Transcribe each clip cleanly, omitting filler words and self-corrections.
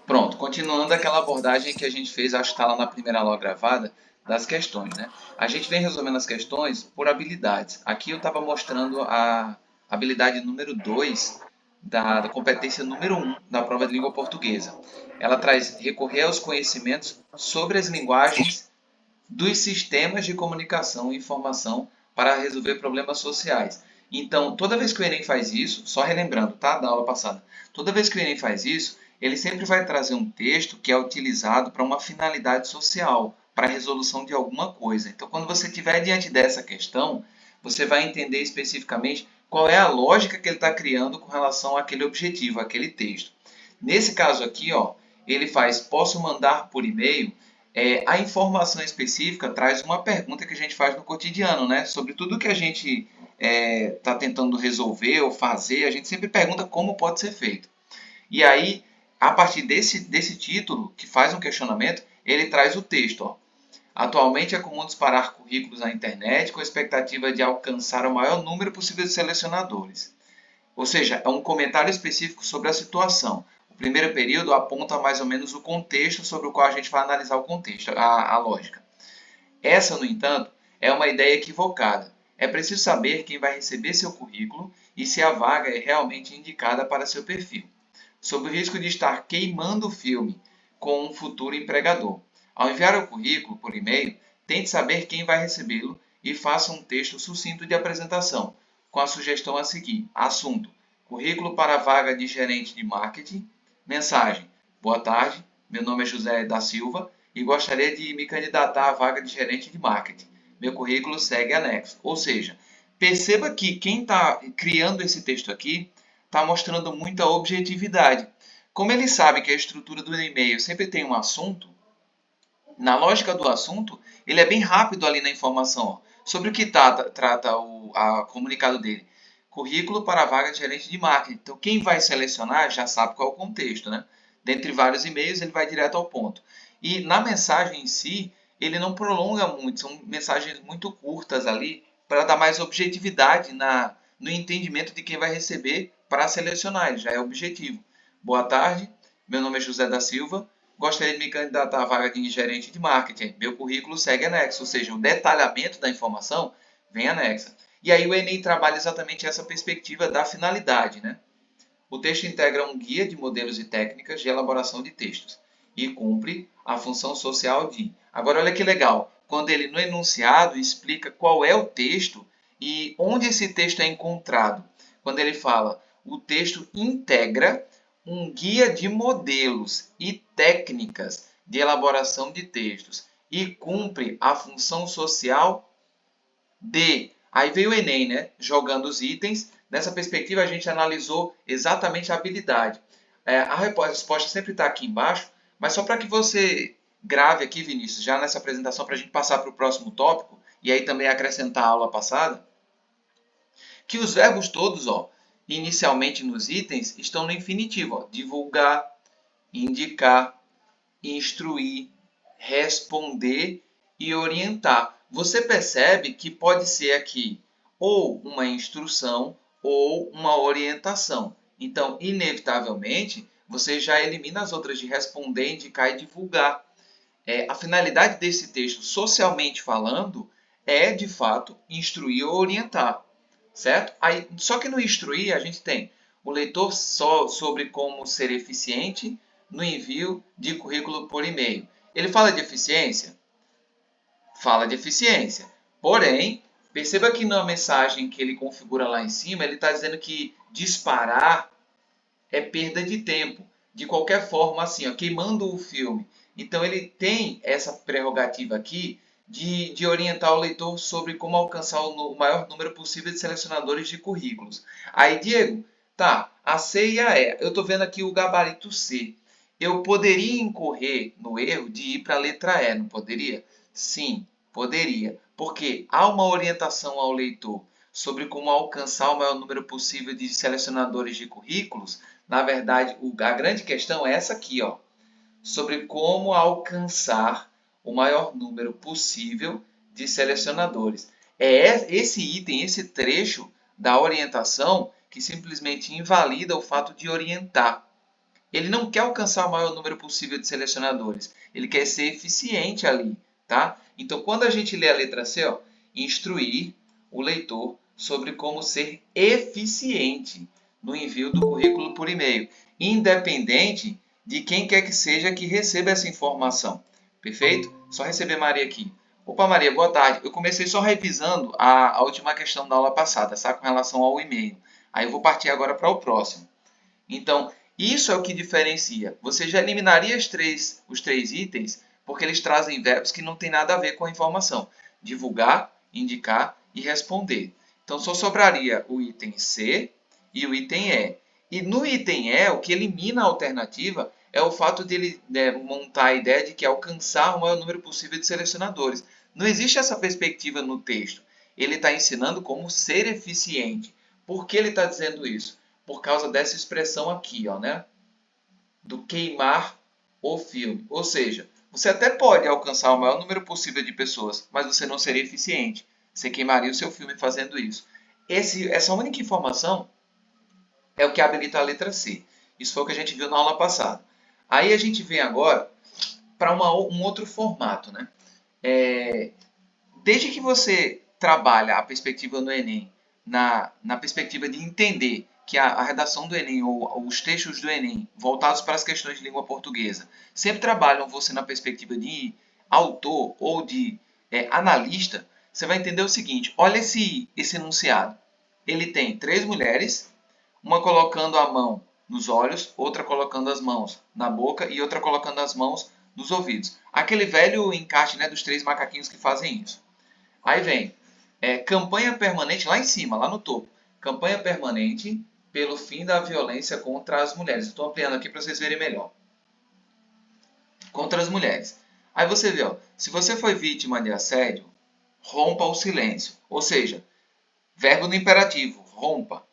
Pronto, continuando aquela abordagem que a gente fez, acho que está lá na primeira aula gravada, das questões, né? A gente vem resolvendo as questões por habilidades. Aqui eu estava mostrando a habilidade número 2 da competência número um da prova de língua portuguesa. Ela traz recorrer aos conhecimentos sobre as linguagens dos sistemas de comunicação e informação para resolver problemas sociais. Então, toda vez que o Enem faz isso, só relembrando, tá, da aula passada, toda vez que o Enem faz isso, ele sempre vai trazer um texto que é utilizado para uma finalidade social, para a resolução de alguma coisa. Então, quando você estiver diante dessa questão, você vai entender especificamente qual é a lógica que ele está criando com relação àquele objetivo, àquele texto. Nesse caso aqui, ó, ele faz posso mandar por e-mail. A informação específica traz uma pergunta que a gente faz no cotidiano, né? Sobre tudo que a gente está tentando resolver ou fazer, a gente sempre pergunta como pode ser feito. E aí, a partir desse título, que faz um questionamento, ele traz o texto. Ó. Atualmente é comum disparar currículos na internet com a expectativa de alcançar o maior número possível de selecionadores. Ou seja, é um comentário específico sobre a situação. O primeiro período aponta mais ou menos o contexto sobre o qual a gente vai analisar o contexto, a lógica. Essa, no entanto, é uma ideia equivocada. É preciso saber quem vai receber seu currículo e se a vaga é realmente indicada para seu perfil, sob o risco de estar queimando o filme com um futuro empregador. Ao enviar o currículo por e-mail, tente saber quem vai recebê-lo e faça um texto sucinto de apresentação, com a sugestão a seguir. Assunto: currículo para a vaga de gerente de marketing. Mensagem: boa tarde, meu nome é José da Silva e gostaria de me candidatar à vaga de gerente de marketing. Meu currículo segue anexo. Ou seja, perceba que quem está criando esse texto aqui está mostrando muita objetividade. Como ele sabe que a estrutura do e-mail sempre tem um assunto, na lógica do assunto, ele é bem rápido ali na informação. Ó. Sobre o que trata o comunicado dele? Currículo para a vaga de gerente de marketing. Então, quem vai selecionar já sabe qual é o contexto. Né? Dentre vários e-mails, ele vai direto ao ponto. E na mensagem em si, ele não prolonga muito, são mensagens muito curtas ali, para dar mais objetividade no entendimento de quem vai receber para selecionar. Ele já é objetivo. Boa tarde, meu nome é José da Silva. Gostaria de me candidatar à vaga de gerente de marketing. Meu currículo segue anexo, ou seja, o detalhamento da informação vem anexa. E aí o Enem trabalha exatamente essa perspectiva da finalidade, né? O texto integra um guia de modelos e técnicas de elaboração de textos e cumpre a função social de. Agora, olha que legal, quando ele no enunciado explica qual é o texto e onde esse texto é encontrado. Quando ele fala, o texto integra um guia de modelos e técnicas de elaboração de textos e cumpre a função social de. Aí veio o Enem, né? Jogando os itens. Nessa perspectiva, a gente analisou exatamente a habilidade. A resposta sempre está aqui embaixo, mas só para que você grave aqui, Vinícius, já nessa apresentação, para a gente passar para o próximo tópico, e aí também acrescentar a aula passada, que os verbos todos, ó, inicialmente nos itens, estão no infinitivo. Ó, divulgar, indicar, instruir, responder e orientar. Você percebe que pode ser aqui ou uma instrução ou uma orientação. Então, inevitavelmente, você já elimina as outras de responder, indicar e divulgar. A finalidade desse texto, socialmente falando, é, de fato, instruir ou orientar. Certo? Aí, só que no instruir, a gente tem o leitor só sobre como ser eficiente no envio de currículo por e-mail. Ele fala de eficiência? Fala de eficiência. Porém, perceba que na mensagem que ele configura lá em cima, ele está dizendo que disparar é perda de tempo. De qualquer forma, assim, ó, queimando o filme. Então, ele tem essa prerrogativa aqui de orientar o leitor sobre como alcançar o maior número possível de selecionadores de currículos. Aí, Diego, tá, a C e a E. Eu estou vendo aqui o gabarito C. Eu poderia incorrer no erro de ir para a letra E, não poderia? Sim, poderia. Porque há uma orientação ao leitor sobre como alcançar o maior número possível de selecionadores de currículos. Na verdade, a grande questão é essa aqui, ó, sobre como alcançar o maior número possível de selecionadores. É esse item, esse trecho da orientação que simplesmente invalida o fato de orientar. Ele não quer alcançar o maior número possível de selecionadores. Ele quer ser eficiente ali, tá? Então, quando a gente lê a letra C, ó, instruir o leitor sobre como ser eficiente no envio do currículo por e-mail, independente de quem quer que seja que receba essa informação. Perfeito? Só receber Maria aqui. Opa, Maria, boa tarde. Eu comecei só revisando a última questão da aula passada, sabe? Com relação ao e-mail. Aí eu vou partir agora para o próximo. Então, isso é o que diferencia. Você já eliminaria os três itens porque eles trazem verbos que não tem nada a ver com a informação. Divulgar, indicar e responder. Então, só sobraria o item C e o item E. E no item E, o que elimina a alternativa é o fato de ele montar a ideia de que alcançar o maior número possível de selecionadores. Não existe essa perspectiva no texto. Ele está ensinando como ser eficiente. Por que ele está dizendo isso? Por causa dessa expressão aqui, ó, né? Do queimar o filme. Ou seja, você até pode alcançar o maior número possível de pessoas, mas você não seria eficiente. Você queimaria o seu filme fazendo isso. Essa única informação é o que habilita a letra C. Isso foi o que a gente viu na aula passada. Aí a gente vem agora para um outro formato, né? Desde que você trabalha a perspectiva no Enem, na perspectiva de entender que a redação do Enem ou os textos do Enem voltados para as questões de língua portuguesa sempre trabalham você na perspectiva de autor ou de analista, você vai entender o seguinte: olha esse enunciado. Ele tem três mulheres, uma colocando a mão nos olhos, outra colocando as mãos na boca e outra colocando as mãos nos ouvidos. Aquele velho encaixe, né, dos três macaquinhos que fazem isso. Aí vem campanha permanente lá em cima, lá no topo. Campanha permanente pelo fim da violência contra as mulheres. Estou ampliando aqui para vocês verem melhor. Contra as mulheres. Aí você vê, ó, se você foi vítima de assédio, rompa o silêncio. Ou seja, verbo no imperativo, rompa.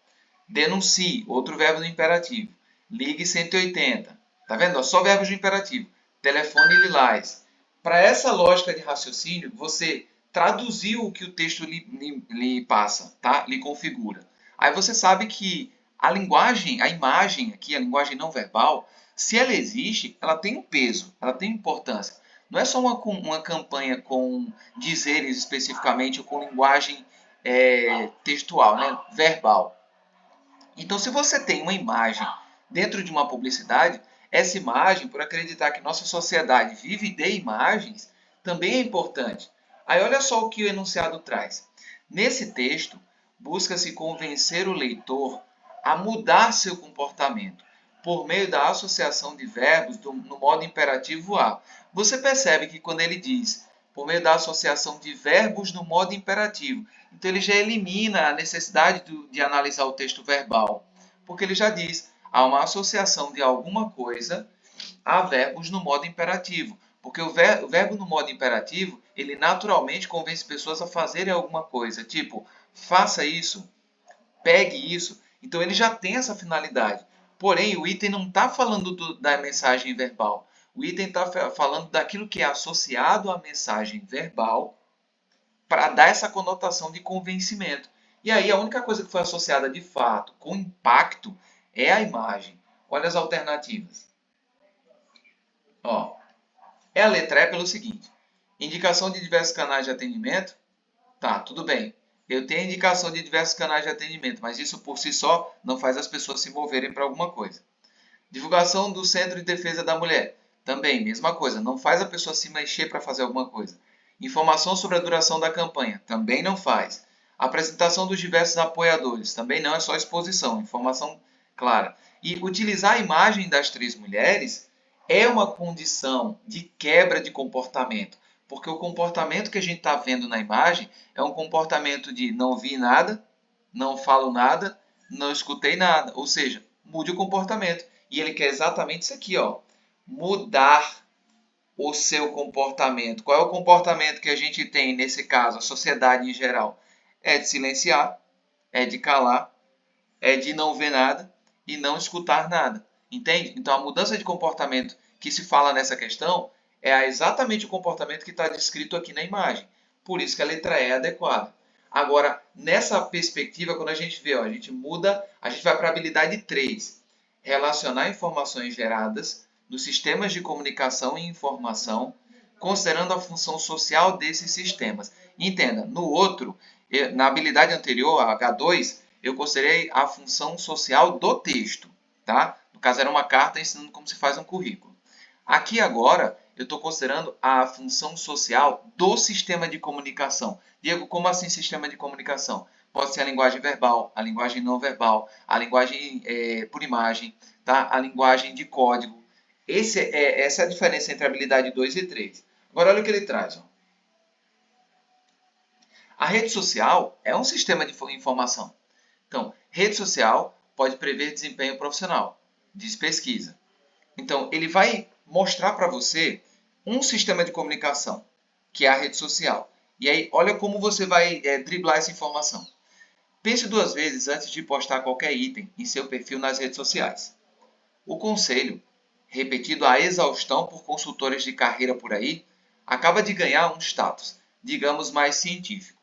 Denuncie, outro verbo no imperativo. Ligue 180. Tá vendo? Só verbos de imperativo. Telefone lilás. Para essa lógica de raciocínio, você traduziu o que o texto lhe passa, tá? Lhe configura. Aí você sabe que a linguagem, a imagem aqui, a linguagem não verbal, se ela existe, ela tem um peso, ela tem importância. Não é só uma campanha com dizeres especificamente ou com linguagem textual, né? Verbal. Então, se você tem uma imagem dentro de uma publicidade, essa imagem, por acreditar que nossa sociedade vive de imagens, também é importante. Aí olha só o que o enunciado traz. Nesse texto, busca-se convencer o leitor a mudar seu comportamento por meio da associação de verbos no modo imperativo a. Você percebe que quando ele diz por meio da associação de verbos no modo imperativo, então ele já elimina a necessidade de analisar o texto verbal, porque ele já diz, há uma associação de alguma coisa a verbos no modo imperativo, porque o verbo no modo imperativo, ele naturalmente convence pessoas a fazerem alguma coisa, tipo, faça isso, pegue isso. Então ele já tem essa finalidade. Porém, o item não está falando da mensagem verbal. O item está falando daquilo que é associado à mensagem verbal para dar essa conotação de convencimento. E aí a única coisa que foi associada de fato com impacto é a imagem. Olha as alternativas. Ó, a letra E pelo seguinte: indicação de diversos canais de atendimento. Tá, tudo bem. Eu tenho indicação de diversos canais de atendimento, mas isso por si só não faz as pessoas se moverem para alguma coisa. Divulgação do Centro de Defesa da Mulher. Também, mesma coisa, não faz a pessoa se mexer para fazer alguma coisa. Informação sobre a duração da campanha. Também não faz. Apresentação dos diversos apoiadores. Também não, é só exposição, informação clara. E utilizar a imagem das três mulheres é uma condição de quebra de comportamento. Porque o comportamento que a gente está vendo na imagem é um comportamento de não vi nada, não falo nada, não escutei nada. Ou seja, mude o comportamento. E ele quer exatamente isso aqui, ó, mudar o seu comportamento. Qual é o comportamento que a gente tem nesse caso, a sociedade em geral? É de silenciar, é de calar, é de não ver nada e não escutar nada. Entende? Então a mudança de comportamento que se fala nessa questão é exatamente o comportamento que está descrito aqui na imagem. Por isso que a letra E é adequada. Agora, nessa perspectiva, quando a gente vê, ó, a gente muda, a gente vai para a habilidade 3. relacionar informações geradas nos sistemas de comunicação e informação, considerando a função social desses sistemas. Entenda, no outro, na habilidade anterior, a H2, eu considerei a função social do texto, tá? No caso, era uma carta ensinando como se faz um currículo. Aqui agora, eu estou considerando a função social do sistema de comunicação. Diego, como assim sistema de comunicação? Pode ser a linguagem verbal, a linguagem não verbal, a linguagem por imagem, tá? A linguagem de código. Essa é a diferença entre a habilidade 2 e 3. Agora, olha o que ele traz. Ó. A rede social é um sistema de informação. Então, rede social pode prever desempenho profissional, diz pesquisa. Então, ele vai mostrar para você um sistema de comunicação, que é a rede social. E aí, olha como você vai driblar essa informação. Pense duas vezes antes de postar qualquer item em seu perfil nas redes sociais. O conselho, repetido à exaustão por consultores de carreira por aí, acaba de ganhar um status, digamos, mais científico.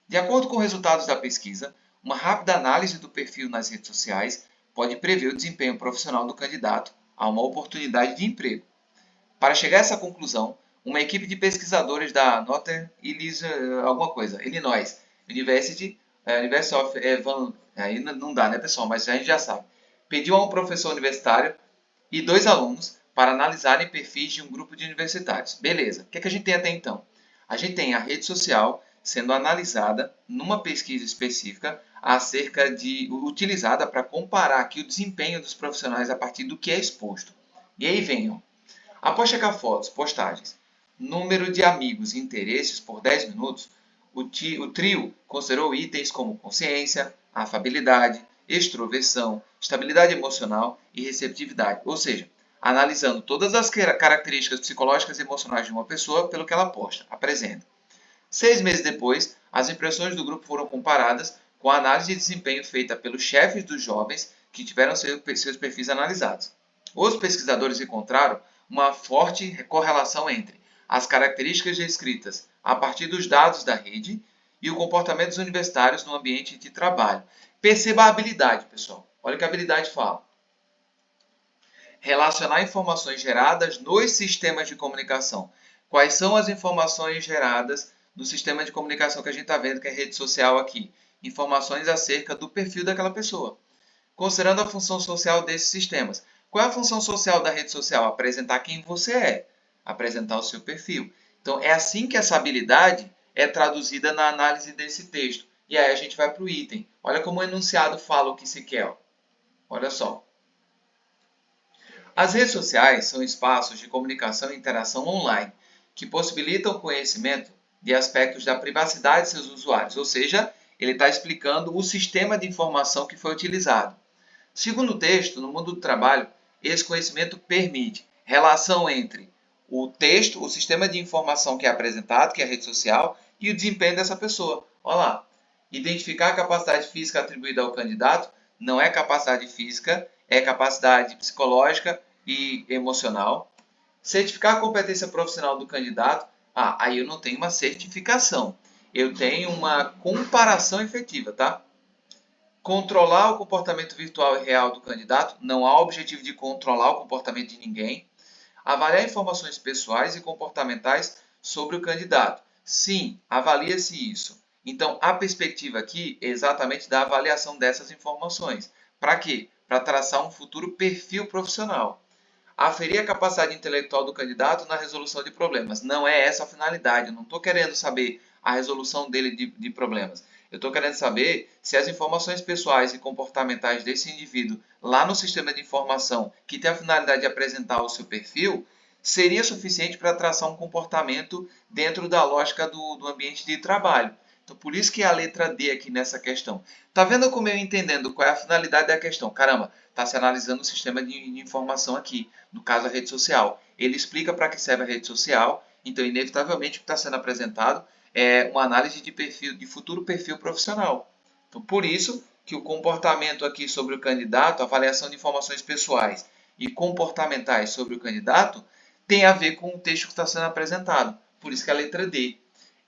De acordo com resultados da pesquisa, uma rápida análise do perfil nas redes sociais pode prever o desempenho profissional do candidato a uma oportunidade de emprego. Para chegar a essa conclusão, uma equipe de pesquisadores da Northern Illinois University of aí não dá, né, pessoal, mas a gente já sabe, pediu a um professor universitário e 2 alunos para analisarem perfis de um grupo de universitários. Beleza. O que a gente tem até então? A gente tem a rede social sendo analisada numa pesquisa específica utilizada para comparar aqui o desempenho dos profissionais a partir do que é exposto. E aí venham. Após checar fotos, postagens, número de amigos e interesses por 10 minutos, o trio considerou itens como consciência, afabilidade, extroversão, estabilidade emocional e receptividade. Ou seja, analisando todas as características psicológicas e emocionais de uma pessoa pelo que ela posta, apresenta. 6 meses depois, as impressões do grupo foram comparadas com a análise de desempenho feita pelos chefes dos jovens que tiveram seus perfis analisados. Os pesquisadores encontraram uma forte correlação entre as características descritas a partir dos dados da rede e o comportamento dos universitários no ambiente de trabalho. Perceba a habilidade, pessoal. Olha o que a habilidade fala. Relacionar informações geradas nos sistemas de comunicação. Quais são as informações geradas no sistema de comunicação que a gente está vendo, que é rede social aqui? Informações acerca do perfil daquela pessoa. Considerando a função social desses sistemas. Qual é a função social da rede social? Apresentar quem você é, apresentar o seu perfil. Então, é assim que essa habilidade é traduzida na análise desse texto. E aí a gente vai para o item. Olha como o enunciado fala o que se quer. Ó. Olha só. As redes sociais são espaços de comunicação e interação online que possibilitam o conhecimento de aspectos da privacidade de seus usuários, ou seja, ele está explicando o sistema de informação que foi utilizado. Segundo o texto, no mundo do trabalho, esse conhecimento permite relação entre o texto, o sistema de informação que é apresentado, que é a rede social, e o desempenho dessa pessoa. Olha lá, identificar a capacidade física atribuída ao candidato não é capacidade física, é capacidade psicológica e emocional. Certificar a competência profissional do candidato, aí eu não tenho uma certificação, eu tenho uma comparação efetiva, tá? Controlar o comportamento virtual e real do candidato, não há objetivo de controlar o comportamento de ninguém. Avaliar informações pessoais e comportamentais sobre o candidato. Sim, avalia-se isso. Então, a perspectiva aqui é exatamente da avaliação dessas informações. Para quê? Para traçar um futuro perfil profissional. Aferir a capacidade intelectual do candidato na resolução de problemas. Não é essa a finalidade. Eu não estou querendo saber a resolução dele de problemas. Eu estou querendo saber se as informações pessoais e comportamentais desse indivíduo lá no sistema de informação, que tem a finalidade de apresentar o seu perfil, seria suficiente para traçar um comportamento dentro da lógica do ambiente de trabalho. Então, por isso que é a letra D aqui nessa questão. Tá vendo como eu entendendo qual é a finalidade da questão? Caramba, está se analisando o sistema de informação aqui, no caso a rede social. Ele explica para que serve a rede social, então inevitavelmente o que está sendo apresentado é uma análise de perfil, de futuro perfil profissional. Então, por isso que o comportamento aqui sobre o candidato, a avaliação de informações pessoais e comportamentais sobre o candidato, tem a ver com o texto que está sendo apresentado. Por isso que é a letra D.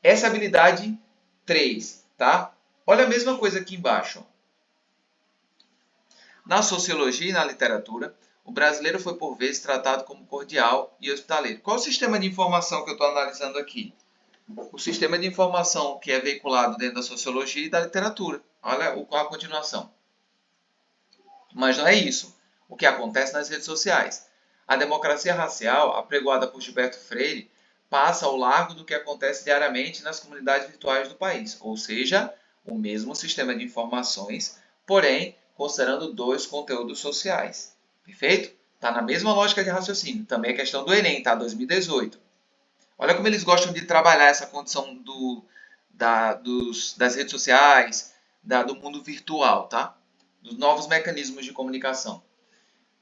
Essa habilidade 3, tá? Olha a mesma coisa aqui embaixo. Na sociologia e na literatura, o brasileiro foi por vezes tratado como cordial e hospitaleiro. Qual é o sistema de informação que eu estou analisando aqui? O sistema de informação que é veiculado dentro da sociologia e da literatura. Olha a continuação. Mas não é isso o que acontece nas redes sociais. A democracia racial, apregoada por Gilberto Freire, passa ao largo do que acontece diariamente nas comunidades virtuais do país, ou seja, o mesmo sistema de informações, porém considerando dois conteúdos sociais. Perfeito? Está na mesma lógica de raciocínio. Também a questão do Enem, tá? 2018. Olha como eles gostam de trabalhar essa condição das redes sociais, do mundo virtual, tá? Dos novos mecanismos de comunicação.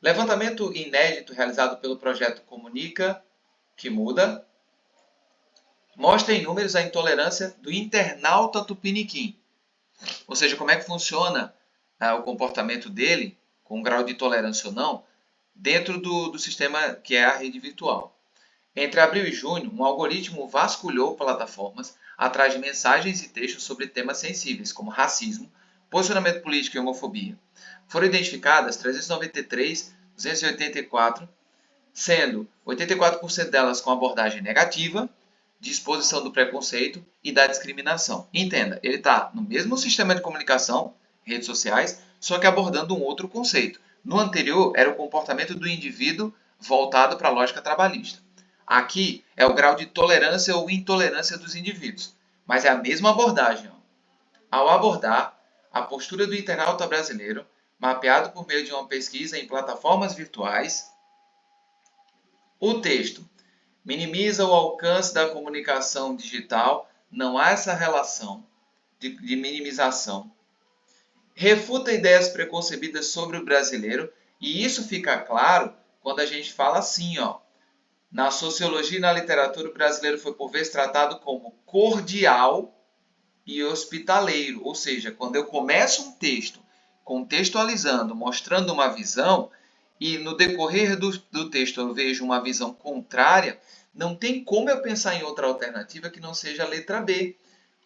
Levantamento inédito realizado pelo projeto Comunica, que muda, mostra em números a intolerância do internauta tupiniquim. Ou seja, como é que funciona o comportamento dele, com grau de tolerância ou não, dentro do sistema que é a rede virtual. Entre abril e junho, um algoritmo vasculhou plataformas atrás de mensagens e textos sobre temas sensíveis, como racismo, posicionamento político e homofobia. Foram identificadas 393, 284, sendo 84% delas com abordagem negativa, de exposição do preconceito e da discriminação. Entenda, ele está no mesmo sistema de comunicação, redes sociais, só que abordando um outro conceito. No anterior, era o comportamento do indivíduo voltado para a lógica trabalhista. Aqui é o grau de tolerância ou intolerância dos indivíduos, mas é a mesma abordagem. Ao abordar a postura do internauta brasileiro, mapeado por meio de uma pesquisa em plataformas virtuais, o texto minimiza o alcance da comunicação digital, não há essa relação de minimização. Refuta ideias preconcebidas sobre o brasileiro, e isso fica claro quando a gente fala assim, ó. Na sociologia e na literatura, o brasileiro foi por vezes tratado como cordial e hospitaleiro. Ou seja, quando eu começo um texto contextualizando, mostrando uma visão, e no decorrer do texto eu vejo uma visão contrária, não tem como eu pensar em outra alternativa que não seja a letra B.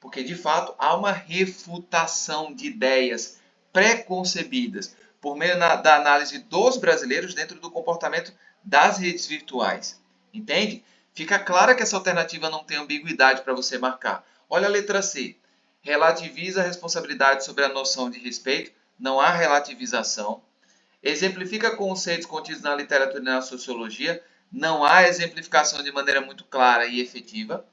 Porque, de fato, há uma refutação de ideias preconcebidas por meio da análise dos brasileiros dentro do comportamento das redes virtuais. Entende? Fica clara que essa alternativa não tem ambiguidade para você marcar. Olha a letra C. Relativiza a responsabilidade sobre a noção de respeito. Não há relativização. Exemplifica conceitos contidos na literatura e na sociologia. Não há exemplificação de maneira muito clara e efetiva.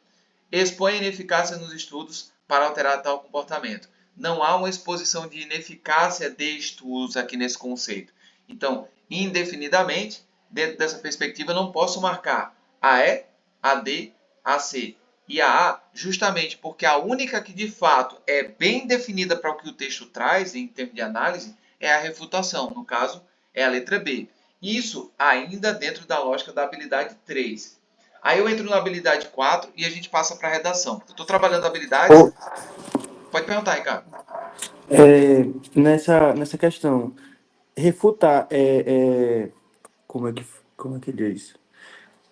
Expõe a ineficácia nos estudos para alterar tal comportamento. Não há uma exposição de ineficácia de estudos aqui nesse conceito. Então, indefinidamente, dentro dessa perspectiva, não posso marcar a E, a D, a C e a A, justamente porque a única que de fato é bem definida para o que o texto traz, em termos de análise, é a refutação. No caso, é a letra B. Isso ainda dentro da lógica da habilidade 3. Aí eu entro na habilidade 4 e a gente passa para a redação. Eu estou trabalhando habilidades. Ou, Pode perguntar, Ricardo. nessa questão, refutar como como é que diz?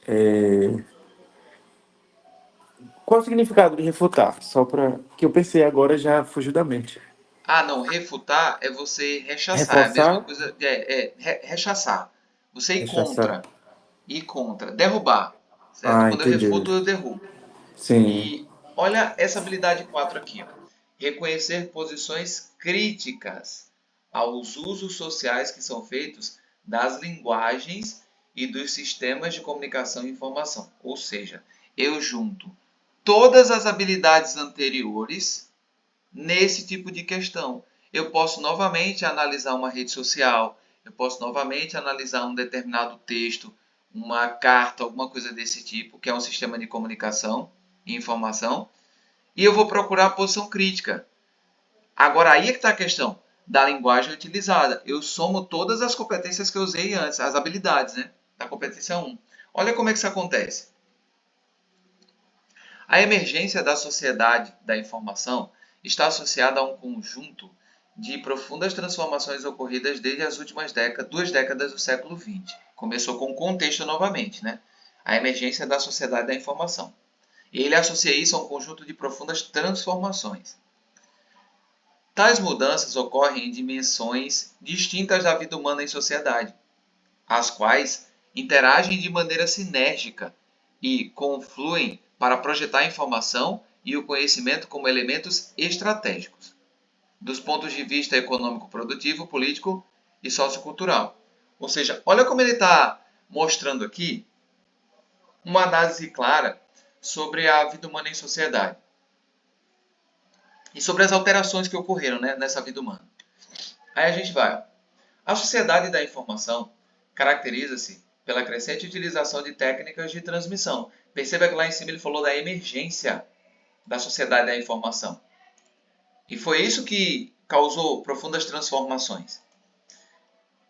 É, qual o significado de refutar? Só para que eu pensei agora já fugiu da mente. Ah, não. Refutar é você rechaçar. É a mesma Reforçar, coisa. Rechaçar. Você ir rechaçar. contra. Ir contra. Derrubar. Certo? Ah, Quando eu entendi. refuto, eu derrubo. Sim. E olha essa habilidade 4 aqui. Ó. Reconhecer posições críticas aos usos sociais que são feitos das linguagens e dos sistemas de comunicação e informação. Ou seja, eu junto todas as habilidades anteriores nesse tipo de questão. Eu posso novamente analisar uma rede social, eu posso novamente analisar um determinado texto, uma carta, alguma coisa desse tipo, que é um sistema de comunicação e informação, e eu vou procurar a posição crítica. Agora, aí é que está a questão da linguagem utilizada. Eu somo todas as competências que eu usei antes, as habilidades, né? Da competência 1. Olha como é que isso acontece. A emergência da sociedade da informação está associada a um conjunto de profundas transformações ocorridas desde as últimas duas décadas do século XX. Começou com o contexto novamente, né? A emergência da sociedade da informação. E ele associa isso a um conjunto de profundas transformações. Tais mudanças ocorrem em dimensões distintas da vida humana em sociedade, as quais interagem de maneira sinérgica e confluem para projetar a informação e o conhecimento como elementos estratégicos, dos pontos de vista econômico, produtivo, político e sociocultural. Ou seja, olha como ele está mostrando aqui uma análise clara sobre a vida humana em sociedade e sobre as alterações que ocorreram, né, nessa vida humana. Aí a gente vai. A sociedade da informação caracteriza-se pela crescente utilização de técnicas de transmissão. Perceba que lá em cima ele falou da emergência da sociedade da informação. E foi isso que causou profundas transformações.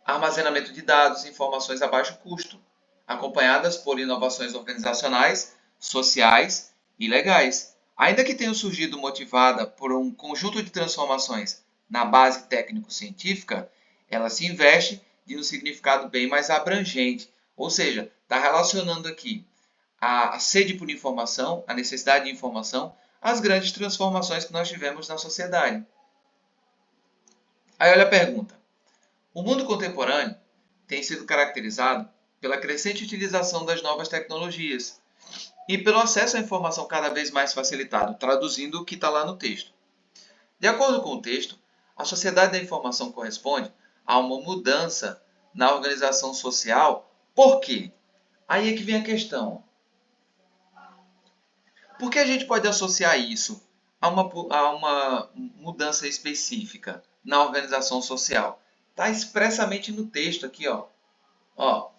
Armazenamento de dados e informações a baixo custo, acompanhadas por inovações organizacionais, sociais e legais. Ainda que tenham surgido motivada por um conjunto de transformações na base técnico-científica, ela se investe de um significado bem mais abrangente, ou seja, está relacionando aqui a sede por informação, a necessidade de informação, às grandes transformações que nós tivemos na sociedade. Aí olha a pergunta. O mundo contemporâneo tem sido caracterizado pela crescente utilização das novas tecnologias e pelo acesso à informação cada vez mais facilitado, traduzindo o que está lá no texto. De acordo com o texto, a sociedade da informação corresponde a uma mudança na organização social. Por quê? Aí é que vem a questão. Por que a gente pode associar isso a uma mudança específica na organização social? Está expressamente no texto aqui, ó.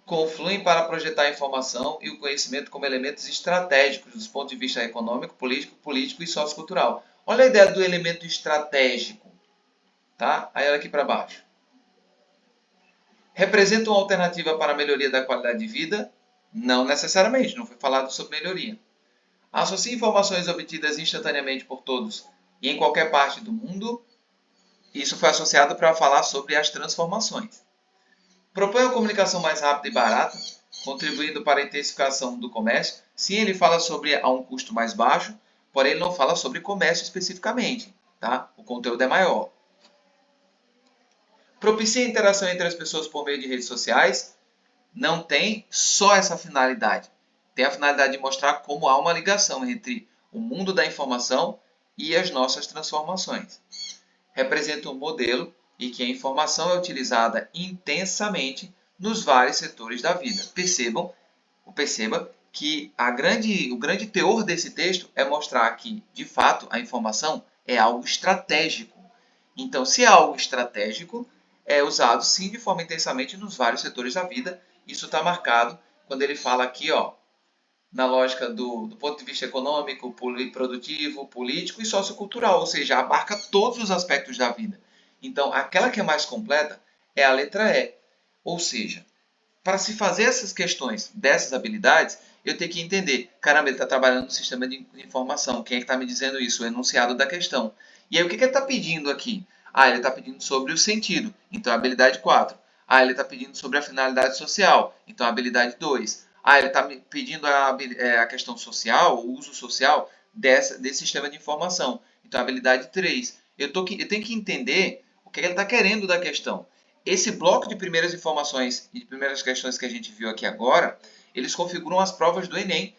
Confluem para projetar a informação e o conhecimento como elementos estratégicos dos pontos de vista econômico, político e sociocultural. Olha a ideia do elemento estratégico, tá? Aí olha aqui para baixo. Representa uma alternativa para a melhoria da qualidade de vida? Não necessariamente, não foi falado sobre melhoria. Associa informações obtidas instantaneamente por todos e em qualquer parte do mundo? Isso foi associado para falar sobre as transformações. Propõe a comunicação mais rápida e barata, contribuindo para a intensificação do comércio. Sim, ele fala sobre a um custo mais baixo, porém ele não fala sobre comércio especificamente, tá? O conteúdo é maior. Propicia a interação entre as pessoas por meio de redes sociais. Não tem só essa finalidade. Tem a finalidade de mostrar como há uma ligação entre o mundo da informação e as nossas transformações. Representa um modelo em que a informação é utilizada intensamente nos vários setores da vida. Perceba que o grande teor desse texto é mostrar que, de fato, a informação é algo estratégico. Então, se é algo estratégico, é usado sim de forma intensamente nos vários setores da vida. Isso está marcado quando ele fala aqui, na lógica do ponto de vista econômico, produtivo, político e sociocultural, ou seja, abarca todos os aspectos da vida. Então, aquela que é mais completa é a letra E. Ou seja, para se fazer essas questões dessas habilidades, eu tenho que entender, caramba, ele está trabalhando no sistema de informação. Quem é que está me dizendo isso? O enunciado da questão. E aí, o que ele está pedindo aqui? Ele está pedindo sobre o sentido. Então, a habilidade 4. Ele está pedindo sobre a finalidade social. Então, a habilidade 2. Ele está pedindo a questão social, o uso social desse sistema de informação. Então, a habilidade 3. Eu tenho que entender o que ele está querendo da questão. Esse bloco de primeiras informações e de primeiras questões que a gente viu aqui agora, eles configuram as provas do Enem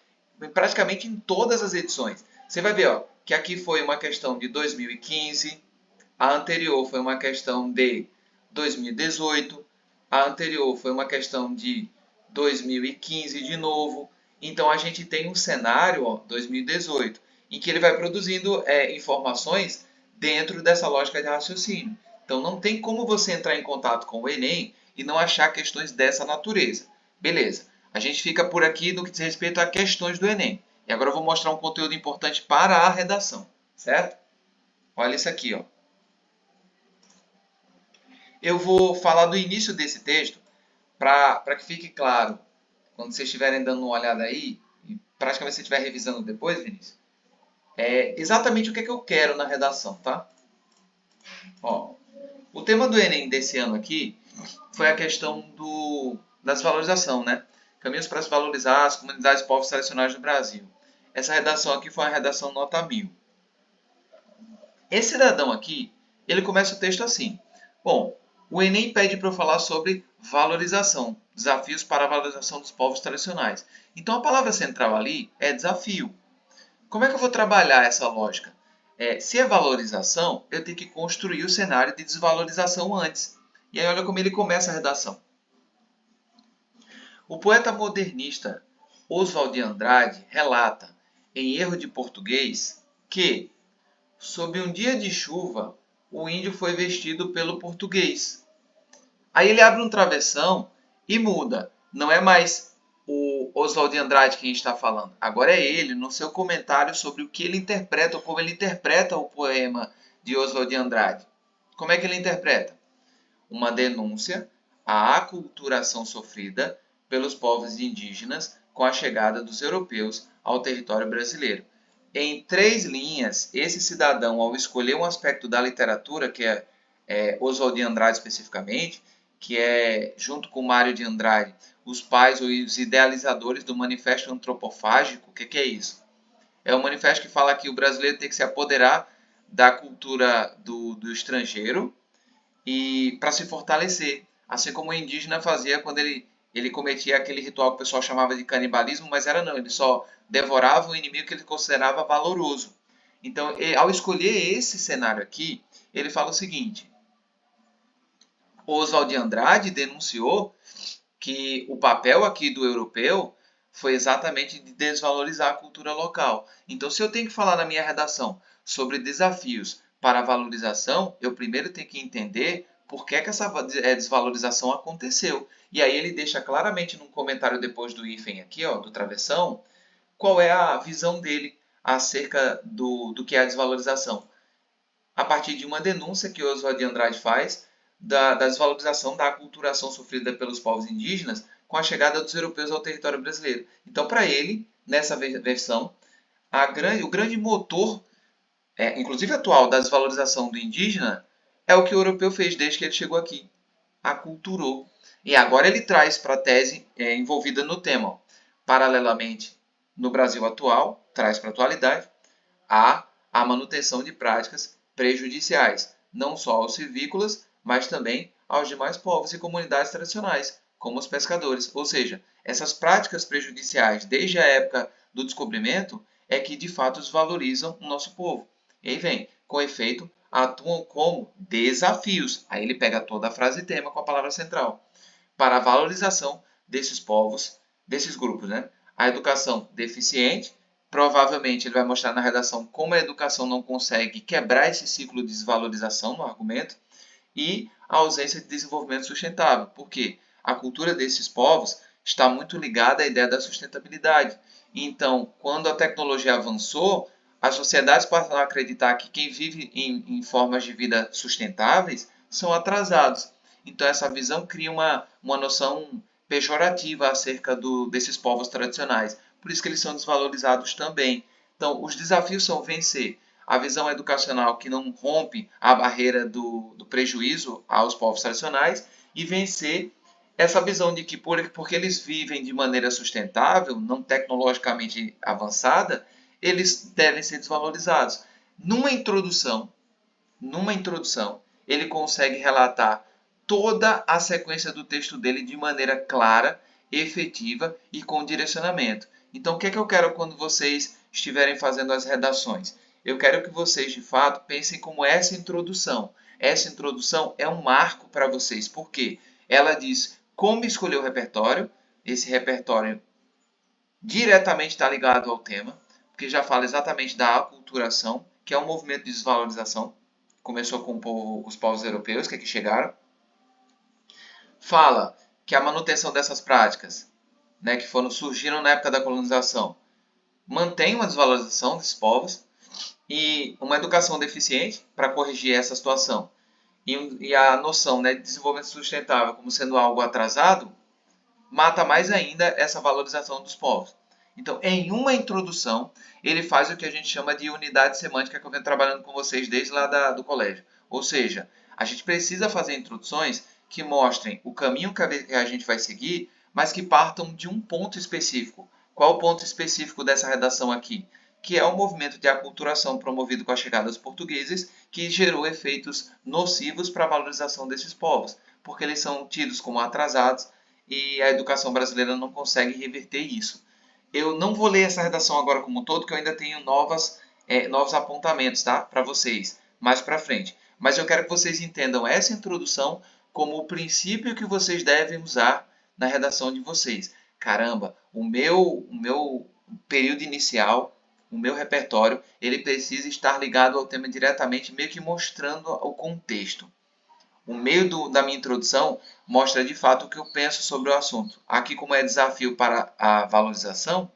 praticamente em todas as edições. Você vai ver que aqui foi uma questão de 2015, a anterior foi uma questão de 2018, a anterior foi uma questão de 2015 de novo. Então, a gente tem um cenário, 2018, em que ele vai produzindo informações dentro dessa lógica de raciocínio. Então, não tem como você entrar em contato com o Enem e não achar questões dessa natureza. Beleza, a gente fica por aqui no que diz respeito a questões do Enem. E agora eu vou mostrar um conteúdo importante para a redação, certo? Olha isso aqui, Eu vou falar do início desse texto para que fique claro, quando vocês estiverem dando uma olhada aí, e praticamente você estiver revisando depois, Vinícius, é exatamente o que eu quero na redação, tá? O tema do Enem desse ano aqui foi a questão da desvalorização, né? Caminhos para se valorizar as comunidades e povos tradicionais do Brasil. Essa redação aqui foi uma redação nota 1000. Esse cidadão aqui, ele começa o texto assim. Bom, o Enem pede para eu falar sobre valorização, desafios para a valorização dos povos tradicionais. Então a palavra central ali é desafio. Como é que eu vou trabalhar essa lógica? Se é valorização, eu tenho que construir o cenário de desvalorização antes. E aí olha como ele começa a redação. O poeta modernista Oswald de Andrade relata, em Erro de Português, que, sob um dia de chuva, o índio foi vestido pelo português. Aí ele abre um travessão e muda. Não é mais o Oswald de Andrade que a gente está falando. Agora é ele, no seu comentário sobre o que ele interpreta, ou como ele interpreta o poema de Oswald de Andrade. Como é que ele interpreta? Uma denúncia à aculturação sofrida pelos povos indígenas com a chegada dos europeus ao território brasileiro. Em 3 linhas, esse cidadão, ao escolher um aspecto da literatura, que é Oswald de Andrade especificamente, que é, junto com Mário de Andrade, os pais ou os idealizadores do Manifesto Antropofágico. O que é isso? É um manifesto que fala que o brasileiro tem que se apoderar da cultura do estrangeiro e para se fortalecer, assim como o indígena fazia quando ele cometia aquele ritual que o pessoal chamava de canibalismo, mas era não, ele só devorava o inimigo que ele considerava valoroso. Então, ao escolher esse cenário aqui, ele fala o seguinte: Oswald de Andrade denunciou que o papel aqui do europeu foi exatamente de desvalorizar a cultura local. Então, se eu tenho que falar na minha redação sobre desafios para a valorização, eu primeiro tenho que entender por que essa desvalorização aconteceu. E aí ele deixa claramente num comentário depois do hífen aqui, ó, do travessão, qual é a visão dele acerca do que é a desvalorização. A partir de uma denúncia que Oswald de Andrade faz da desvalorização da aculturação sofrida pelos povos indígenas com a chegada dos europeus ao território brasileiro. Então, para ele, nessa versão, o grande motor, inclusive atual, da desvalorização do indígena é o que o europeu fez desde que ele chegou aqui. Aculturou. E agora ele traz para a tese envolvida no tema. Paralelamente, no Brasil atual, traz para a atualidade, a manutenção de práticas prejudiciais, não só aos silvícolas, mas também aos demais povos e comunidades tradicionais, como os pescadores. Ou seja, essas práticas prejudiciais, desde a época do descobrimento, é que de fato desvalorizam o nosso povo. E aí vem, com efeito, atuam como desafios. Aí ele pega toda a frase tema com a palavra central. Para a valorização desses povos, desses grupos, né? A educação deficiente, provavelmente ele vai mostrar na redação como a educação não consegue quebrar esse ciclo de desvalorização no argumento, e a ausência de desenvolvimento sustentável. Por quê? A cultura desses povos está muito ligada à ideia da sustentabilidade. Então, quando a tecnologia avançou, as sociedades passaram a acreditar que quem vive em formas de vida sustentáveis são atrasados. Então, essa visão cria uma noção pejorativa acerca desses povos tradicionais. Por isso que eles são desvalorizados também. Então, os desafios são vencer a visão educacional que não rompe a barreira do prejuízo aos povos tradicionais e vencer essa visão de que porque eles vivem de maneira sustentável, não tecnologicamente avançada, eles devem ser desvalorizados. Numa introdução, ele consegue relatar toda a sequência do texto dele de maneira clara, efetiva e com direcionamento. Então, o que é que eu quero quando vocês estiverem fazendo as redações? Eu quero que vocês, de fato, pensem como essa introdução. Essa introdução é um marco para vocês. Por quê? Ela diz como escolher o repertório. Esse repertório diretamente está ligado ao tema, porque já fala exatamente da aculturação, que é um movimento de desvalorização. Começou com os povos europeus que aqui chegaram. Fala que a manutenção dessas práticas, né, que surgiram na época da colonização, mantém uma desvalorização desses povos e uma educação deficiente para corrigir essa situação. E a noção, né, de desenvolvimento sustentável como sendo algo atrasado, mata mais ainda essa valorização dos povos. Então, em uma introdução, ele faz o que a gente chama de unidade semântica que eu venho trabalhando com vocês desde lá do colégio. Ou seja, a gente precisa fazer introduções que mostrem o caminho que a gente vai seguir, mas que partam de um ponto específico. Qual o ponto específico dessa redação aqui? que é o movimento de aculturação promovido com a chegada dos portugueses, que gerou efeitos nocivos para a valorização desses povos, porque eles são tidos como atrasados e a educação brasileira não consegue reverter isso. Eu não vou ler essa redação agora como um todo, que eu ainda tenho novos apontamentos, tá? Para vocês, mais para frente. Mas eu quero que vocês entendam essa introdução como o princípio que vocês devem usar na redação de vocês. Caramba, o meu período inicial, o meu repertório, ele precisa estar ligado ao tema diretamente, meio que mostrando o contexto. O meio da minha introdução mostra de fato o que eu penso sobre o assunto. Aqui, como é desafio para a valorização,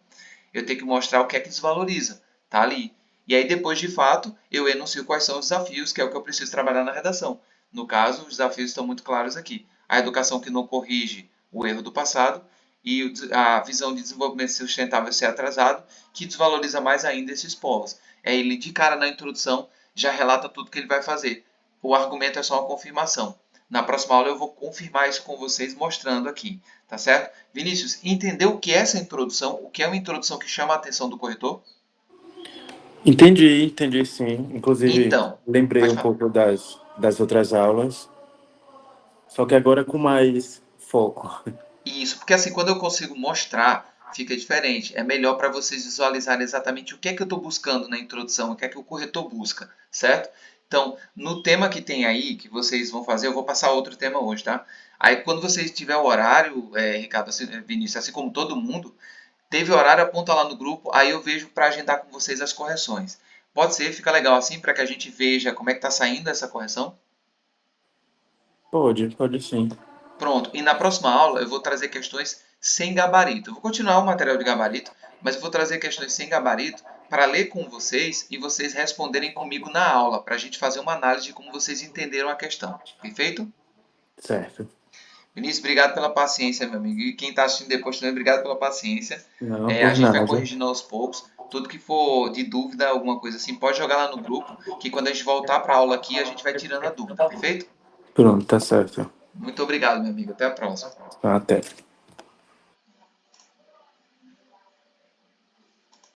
eu tenho que mostrar o que é que desvaloriza. Tá ali. E aí, depois, de fato, eu enuncio quais são os desafios, que é o que eu preciso trabalhar na redação. No caso, os desafios estão muito claros aqui. A educação que não corrige o erro do passado e a visão de desenvolvimento sustentável ser atrasado, que desvaloriza mais ainda esses povos. É ele, de cara na introdução, já relata tudo que ele vai fazer. O argumento é só uma confirmação. Na próxima aula eu vou confirmar isso com vocês mostrando aqui, tá certo? Vinícius, entendeu o que é essa introdução? O que é uma introdução que chama a atenção do corretor? Entendi sim. Inclusive, Então, lembrei pode um falar. pouco das outras aulas, só que agora com mais foco. Isso, porque assim, quando eu consigo mostrar, fica diferente. É melhor para vocês visualizarem exatamente o que é que eu estou buscando na introdução, o que é que o corretor busca, certo? Então, no tema que tem aí, que vocês vão fazer, eu vou passar outro tema hoje, tá? Aí, quando vocês tiver o horário, Ricardo, Vinícius, assim como todo mundo, teve horário, aponta lá no grupo, aí eu vejo para agendar com vocês as correções. Pode ser, fica legal assim, para que a gente veja como é que está saindo essa correção? Pode sim. Pronto, e na próxima aula eu vou trazer questões sem gabarito. Eu vou continuar o material de gabarito, mas eu vou trazer questões sem gabarito para ler com vocês e vocês responderem comigo na aula, para a gente fazer uma análise de como vocês entenderam a questão. Perfeito? Certo. Vinícius, obrigado pela paciência, meu amigo. E quem está assistindo depois também, obrigado pela paciência. Não, A por gente vai nada. corrigindo aos poucos. Tudo que for de dúvida, alguma coisa assim, pode jogar lá no grupo, que quando a gente voltar para a aula aqui, a gente vai tirando a dúvida. Perfeito? Pronto, tá certo. Muito obrigado, meu amigo. Até a próxima. Até.